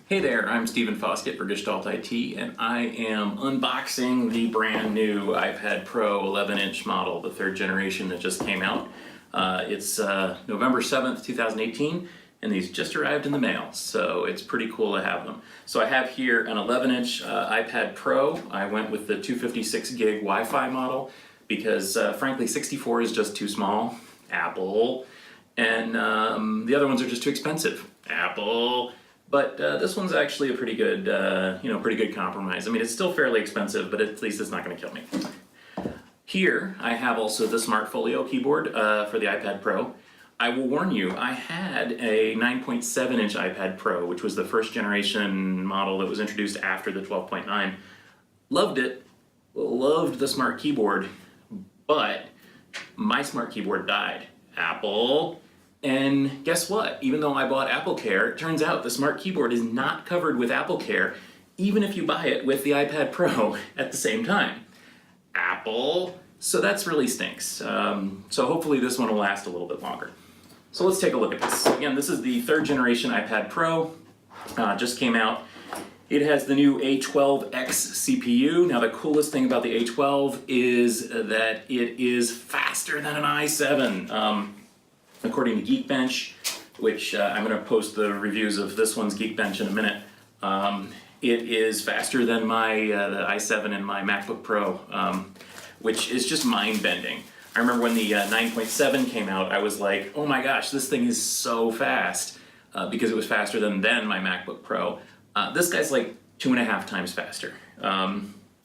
Hey there, I'm Stephen Foskett for Gestalt IT, and I am unboxing the brand new iPad Pro 11-inch model, the third generation that just came out. It's November 7th, 2018, and these just arrived in the mail, so it's pretty cool to have them. So I have here an 11-inch iPad Pro. I went with the 256 gig Wi-Fi model because, frankly, 64 is just too small. Apple. And the other ones are just too expensive. Apple. But this one's actually a pretty good, pretty good compromise. I mean, it's still fairly expensive, but at least it's not going to kill me. Here, I have also the Smart Folio keyboard for the iPad Pro. I will warn you, I had a 9.7-inch iPad Pro, which was the first generation model that was introduced after the 12.9. Loved it, loved the Smart keyboard, but my Smart keyboard died. Apple. And guess what? Even though I bought AppleCare, it turns out the Smart keyboard is not covered with AppleCare, even if you buy it with the iPad Pro at the same time. Apple. So that's really stinks. So hopefully this one will last a little bit longer. So let's take a look at this. Again, this is the third generation iPad Pro. Just came out. It has the new A12X CPU. Now the coolest thing about the A12 is that it is faster than an i7. According to Geekbench, which I'm going to post the reviews of this one's Geekbench in a minute, it is faster than my the i7 in my MacBook Pro, which is just mind-bending. I remember when the 9.7 came out, I was like, oh my gosh, this thing is so fast, because it was faster than my MacBook Pro. This guy's like 2.5 times faster,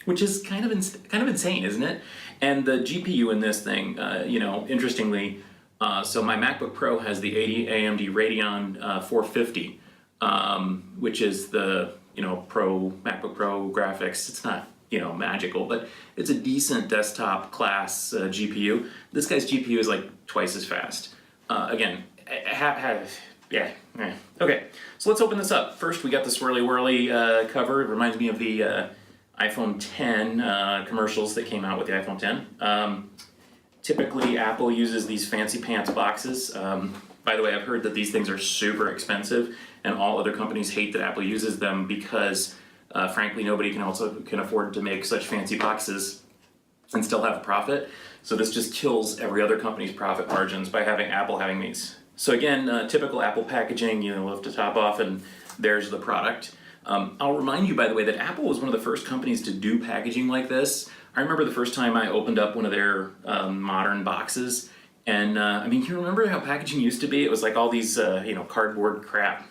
which is kind of insane, isn't it? And the GPU in this thing, interestingly, so my MacBook Pro has the 80 AMD Radeon 450, which is the MacBook Pro graphics. It's not magical, but it's a decent desktop class GPU. This guy's GPU is like twice as fast. Again, okay. So let's open this up. First, we got the swirly whirly cover. It reminds me of the iPhone 10 commercials that came out with the iPhone 10. Typically, Apple uses these fancy pants boxes. By the way, I've heard that these things are super expensive, and all other companies hate that Apple uses them because, frankly, nobody can afford to make such fancy boxes and still have a profit. So this just kills every other company's profit margins by having Apple having these. So again, typical Apple packaging, lift the top off, and there's the product. I'll remind you, by the way, that Apple was one of the first companies to do packaging like this. I remember the first time I opened up one of their modern boxes, and you remember how packaging used to be? It was like all these, cardboard crap.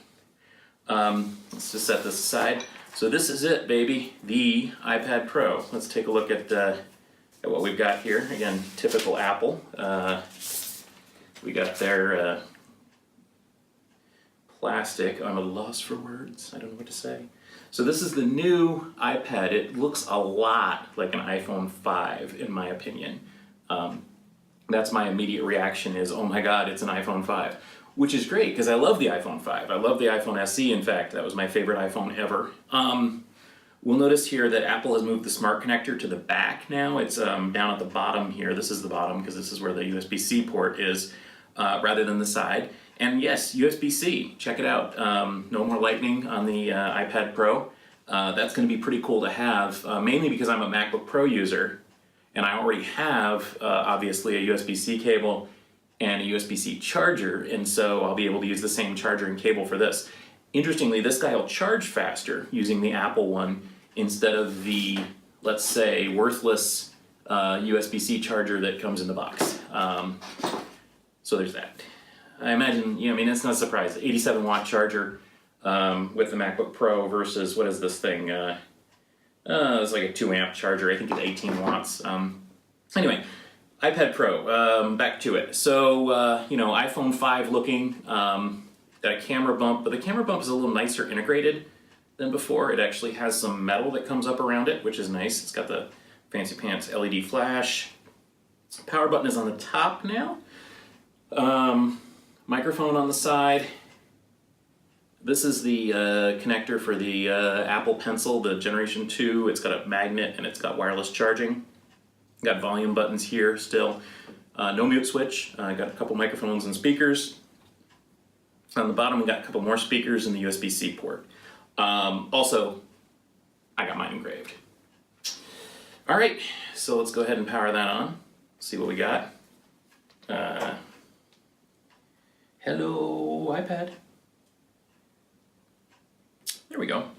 Let's just set this aside. So this is it, baby, the iPad Pro. Let's take a look at what we've got here. Again, typical Apple. We got their plastic. I'm at a loss for words. I don't know what to say. So this is the new iPad. It looks a lot like an iPhone 5, in my opinion. That's my immediate reaction is, oh my God, it's an iPhone 5. Which is great, because I love the iPhone 5. I love the iPhone SE, in fact. That was my favorite iPhone ever. We'll notice here that Apple has moved the Smart connector to the back now. It's down at the bottom here. This is the bottom, because this is where the USB-C port is, rather than the side. And yes, USB-C, check it out. No more Lightning on the iPad Pro. That's going to be pretty cool to have, mainly because I'm a MacBook Pro user, and I already have, obviously, a USB-C cable and a USB-C charger, and so I'll be able to use the same charger and cable for this. Interestingly, this guy will charge faster using the Apple one instead of the, let's say, worthless USB-C charger that comes in the box. So there's that. I imagine, it's not a surprise. 87-watt charger with the MacBook Pro versus, what is this thing? It's like a 2-amp charger. I think it's 18 watts. Anyway, iPad Pro, back to it. So, iPhone 5 looking, got a camera bump, but the camera bump is a little nicer integrated than before. It actually has some metal that comes up around it, which is nice. It's got the fancy pants LED flash. Power button is on the top now. Microphone on the side. This is the connector for the Apple Pencil, the Generation 2. It's got a magnet and it's got wireless charging. Got volume buttons here still. No mute switch. Got a couple microphones and speakers. On the bottom we got a couple more speakers and the USB-C port. Also, I got mine engraved. All right, so let's go ahead and power that on. See what we got. Hello, iPad. There we go.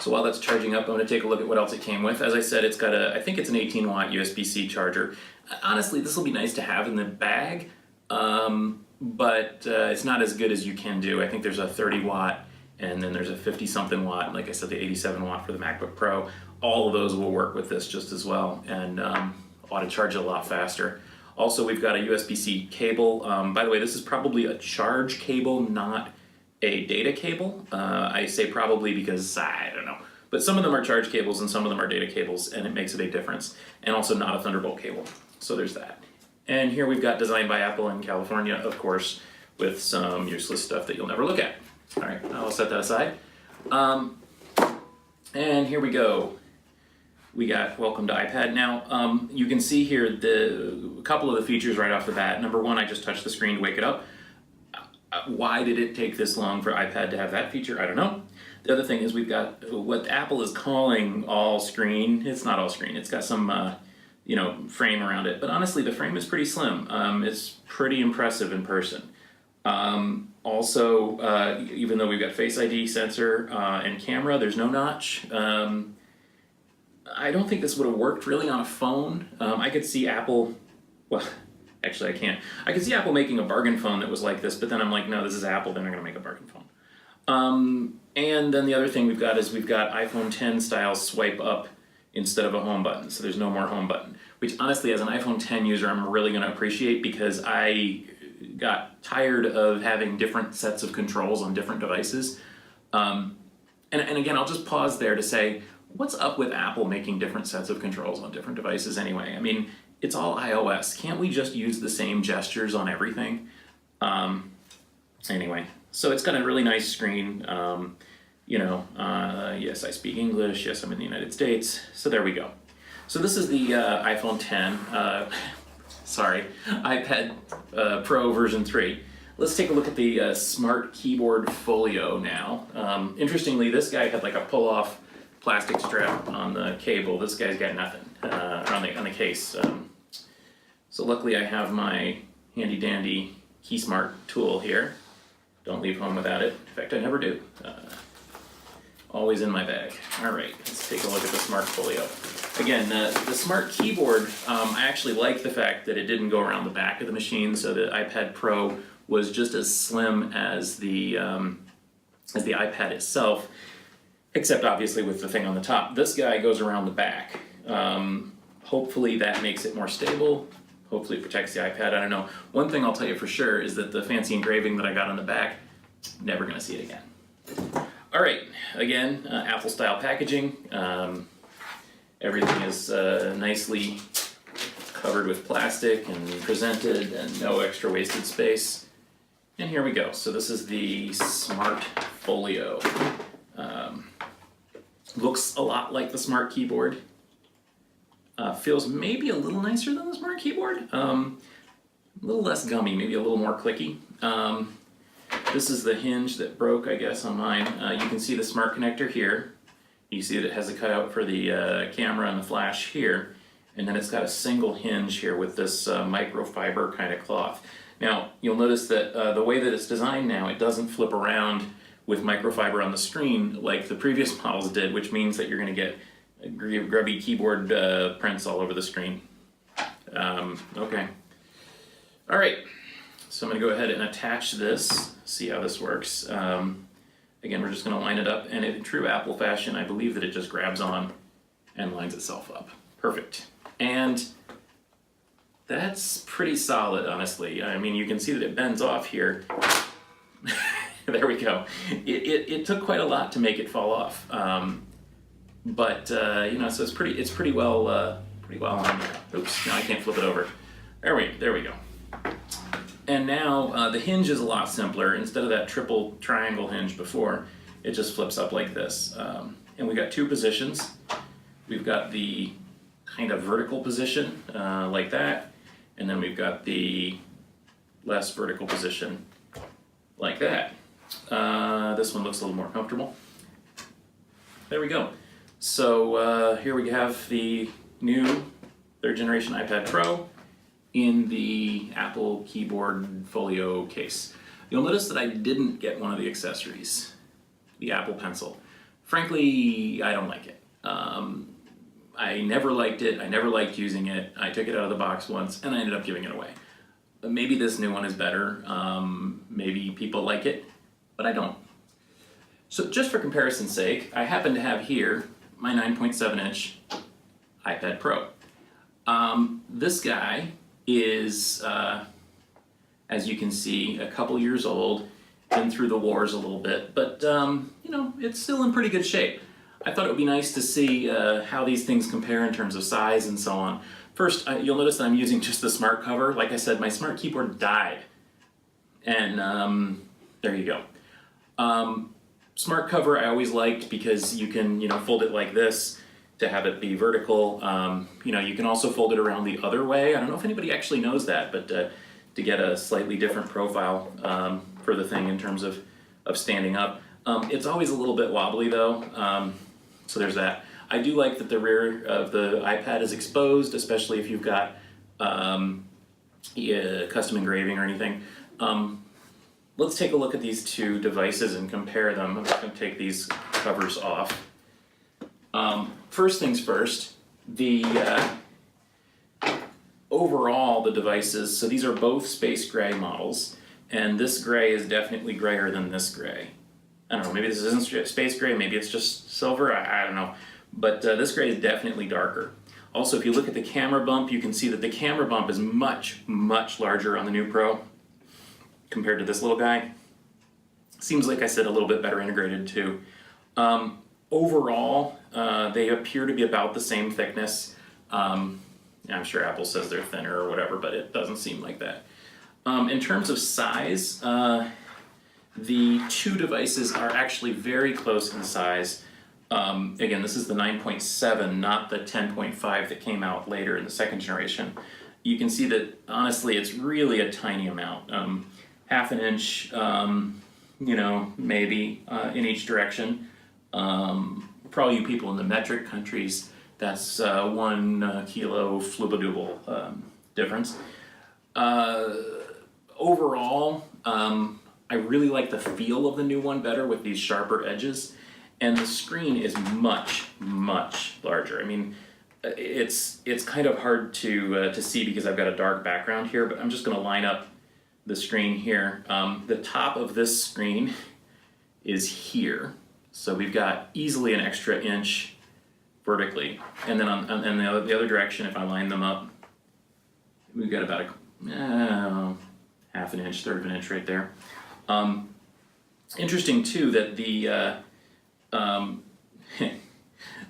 So while that's charging up, I'm going to take a look at what else it came with. As I said, it's got I think it's an 18 watt USB-C charger. Honestly, this will be nice to have in the bag, but it's not as good as you can do. I think there's a 30 watt, and then there's a 50 something watt, like I said, the 87 watt for the MacBook Pro. All of those will work with this just as well, and ought to charge it a lot faster. Also, we've got a USB-C cable. By the way, this is probably a charge cable, not a data cable. I say probably because I don't know. But some of them are charge cables and some of them are data cables, and it makes a big difference. And also not a Thunderbolt cable. So there's that. And here we've got designed by Apple in California, of course, with some useless stuff that you'll never look at. All right, I'll set that aside. And here we go. We got welcome to iPad. Now, you can see here a couple of the features right off the bat. Number one, I just touched the screen to wake it up. Why did it take this long for iPad to have that feature? I don't know. The other thing is we've got what Apple is calling all screen. It's not all screen. It's got some, frame around it. But honestly, the frame is pretty slim. It's pretty impressive in person. Also, even though we've got Face ID sensor and camera, there's no notch. I don't think this would have worked really on a phone. I could see Apple, well, actually I can't. I could see Apple making a bargain phone that was like this, but then I'm like, no, this is Apple, they're not gonna make a bargain phone. And then the other thing we've got iPhone 10 style swipe up instead of a home button, so there's no more home button, which honestly as an iPhone 10 user I'm really gonna appreciate because I got tired of having different sets of controls on different devices. And again, I'll just pause there to say, what's up with Apple making different sets of controls on different devices anyway? I mean, it's all iOS. Can't we just use the same gestures on everything? Anyway, so it's got a really nice screen. Yes, I speak English. Yes, I'm in the United States. So there we go. So this is the iPhone 10, iPad Pro version 3. Let's take a look at the Smart Keyboard Folio now. Interestingly, this guy had like a pull-off plastic strap on the cable. This guy's got nothing on the case. So luckily I have my handy dandy KeySmart tool here. Don't leave home without it. In fact, I never do. Always in my bag. All right, let's take a look at the Smart Folio. Again, the Smart Keyboard, I actually like the fact that it didn't go around the back of the machine, so the iPad Pro was just as slim as the iPad itself, except obviously with the thing on the top. This guy goes around the back. Hopefully that makes it more stable. Hopefully it protects the iPad, I don't know. One thing I'll tell you for sure is that the fancy engraving that I got on the back, never gonna see it again. All right, again, Apple style packaging. Everything is nicely covered with plastic and presented and no extra wasted space. And here we go. So this is the Smart Folio. Looks a lot like the Smart Keyboard. Feels maybe a little nicer than the Smart Keyboard. A little less gummy, maybe a little more clicky. This is the hinge that broke, I guess, on mine. You can see the Smart Connector here. You see that it has a cutout for the camera and the flash here. And then it's got a single hinge here with this microfiber kind of cloth. Now, you'll notice that the way that it's designed now, it doesn't flip around with microfiber on the screen like the previous models did, which means that you're going to get grubby keyboard prints all over the screen. Okay. All right. So I'm going to go ahead and attach this, see how this works. Again, we're just going to line it up, and in true Apple fashion, I believe that it just grabs on and lines itself up. Perfect. And that's pretty solid, honestly. I mean, you can see that it bends off here. There we go. It took quite a lot to make it fall off. So it's pretty well on there. Oops, now I can't flip it over. There we go. And now the hinge is a lot simpler. Instead of that triple triangle hinge before, it just flips up like this. And we got two positions. We've got the kind of vertical position like that, and then we've got the less vertical position like that. This one looks a little more comfortable. there we go. So here we have the new 3rd generation iPad Pro in the Apple keyboard folio case. You'll notice that I didn't get one of the accessories, the Apple Pencil. Frankly, I don't like it. I never liked it, I never liked using it. I took it out of the box once and I ended up giving it away. Maybe this new one is better, maybe people like it, but I don't. So just for comparison's sake, I happen to have here my 9.7 inch iPad Pro. This guy is, as you can see, a couple years old, been through the wars a little bit, but you know, it's still in pretty good shape. I thought it would be nice to see how these things compare in terms of size and so on. First, you'll notice that I'm using just the smart cover. Like I said, my smart keyboard died, and there you go. Smart cover I always liked because you can, you know, fold it like this to have it be vertical. You know, you can also fold it around the other way. I don't know if anybody actually knows that, but to get a slightly different profile for the thing in terms of standing up. It's always a little bit wobbly though, so there's that. I do like that the rear of the iPad is exposed, especially if you've got custom engraving or anything. Let's take a look at these two devices and compare them. I'm just going to take these covers off. First things first, the overall the devices, so these are both space gray models, and this gray is definitely grayer than this gray. I don't know, maybe this isn't space gray, maybe it's just silver, I don't know. But this gray is definitely darker. Also, if you look at the camera bump, you can see that the camera bump is much, much larger on the new Pro compared to this little guy. Seems like I said a little bit better integrated too. Overall, they appear to be about the same thickness. I'm sure Apple says they're thinner or whatever, but it doesn't seem like that. In terms of size, the two devices are actually very close in size. Again, this is the 9.7, not the 10.5 that came out later in the 2nd generation. You can see that, honestly, it's really a tiny amount. Half an inch, you know, maybe in each direction. Probably you people in the metric countries, that's 1 kilo flubadooble difference. Overall, I really like the feel of the new one better with these sharper edges, and the screen is much, much larger. I mean, it's kind of hard to see because I've got a dark background here, but I'm just going to line up the screen here. The top of this screen is here, so we've got easily an extra inch vertically, and then on the other direction, if I line them up, we've got about a half an inch, 1/3 of an inch right there. Interesting too that the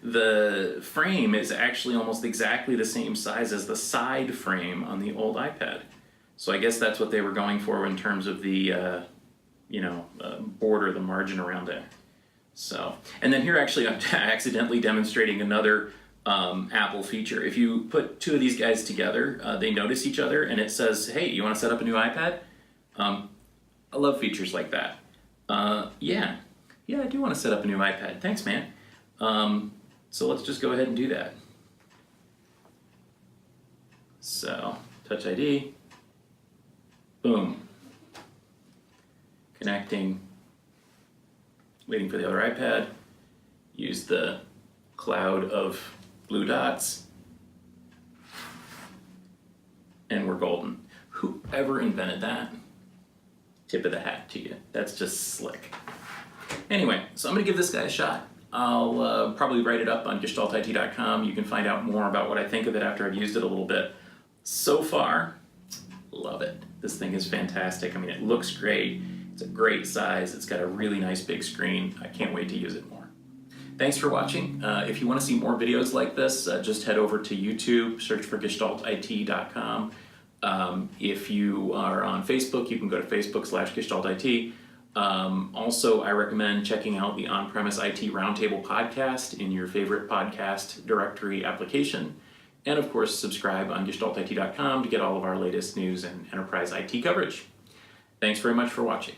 the frame is actually almost exactly the same size as the side frame on the old iPad. So I guess that's what they were going for in terms of the border, the margin around it. So, and then here actually I'm accidentally demonstrating another Apple feature. If you put two of these guys together, they notice each other and it says, hey, you want to set up a new iPad? I love features like that. Yeah, I do want to set up a new iPad. Thanks, man. So let's just go ahead and do that. So, Touch ID, boom. Connecting, waiting for the other iPad, use the cloud of blue dots, and we're golden. Whoever invented that, tip of the hat to you. That's just slick. Anyway, so I'm gonna give this guy a shot. I'll probably write it up on gestaltit.com. You can find out more about what I think of it after I've used it a little bit. So far, love it. This thing is fantastic. I mean, it looks great. It's a great size. It's got a really nice big screen. I can't wait to use it more. Thanks for watching. If you want to see more videos like this, just head over to YouTube, search for gestaltit.com. If you are on Facebook, you can go to Facebook/gestaltit. Also, I recommend checking out the On-Premise IT Roundtable podcast in your favorite podcast directory application. And of course, subscribe on gestaltit.com to get all of our latest news and enterprise IT coverage. Thanks very much for watching.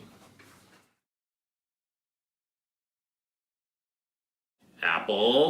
Apple.